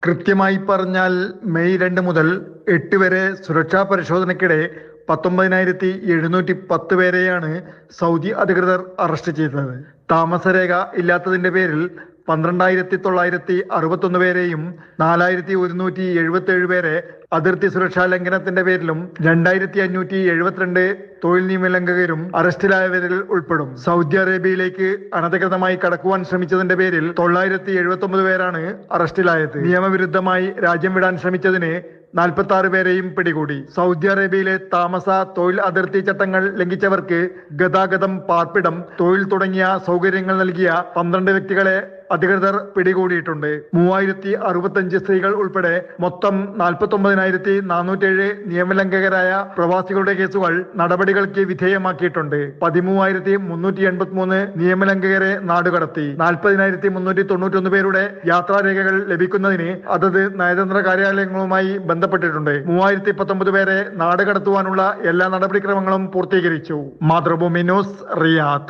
കൃത്യമായി പറഞ്ഞാൽ മെയ് 2 മുതൽ 8 വരെ സുരക്ഷാ പരിശോധനയ്ക്കിടെ 19,710 പേരെയാണ് സൗദി അധികൃതർ അറസ്റ്റ് ചെയ്തത്. താമസരേഖ ഇല്ലാത്തതിന്റെ പേരിൽ 12,961 പേരെയും 4,177 പേരെ അതിർത്തി സുരക്ഷാ ലംഘനത്തിന്റെ പേരിലും 2,572 തൊഴിൽ നിയമലംഘകരും അറസ്റ്റിലായവരിൽ ഉൾപ്പെടും. സൗദി അറേബ്യയിലേക്ക് അനധികൃതമായി കടക്കുവാൻ ശ്രമിച്ചതിന്റെ പേരിൽ 979 പേരാണ് അറസ്റ്റിലായത്. നിയമവിരുദ്ധമായി രാജ്യം വിടാൻ ശ്രമിച്ചതിന് 46 പേരെയും പിടികൂടി. സൗദി അറേബ്യയിലെ താമസ തൊഴിൽ അതിർത്തി ചട്ടങ്ങൾ ലംഘിച്ചവർക്ക് ഗതാഗതം, പാർപ്പിടം, തൊഴിൽ തുടങ്ങിയ സൗകര്യങ്ങൾ നൽകിയ 12 വ്യക്തികളെ അധികൃതർ പിടികൂടിയിട്ടുണ്ട്. 3,065 സ്ത്രീകൾ ഉൾപ്പെടെ മൊത്തം 49,407 നിയമലംഘകരായ പ്രവാസികളുടെ കേസുകൾ നടപടികൾക്ക് വിധേയമാക്കിയിട്ടുണ്ട്. 13,383 നിയമലംഘകരെ നാടുകടത്തി. 40,391 പേരുടെ യാത്രാരേഖകൾ ലഭിക്കുന്നതിന് അതത് നയതന്ത്ര കാര്യാലയങ്ങളുമായി ബന്ധപ്പെട്ടിട്ടുണ്ട്. 3,019 പേരെ നാടുകടത്തുവാനുള്ള എല്ലാ നടപടിക്രമങ്ങളും പൂർത്തീകരിച്ചു. Mathrubhumi news, Riyadh.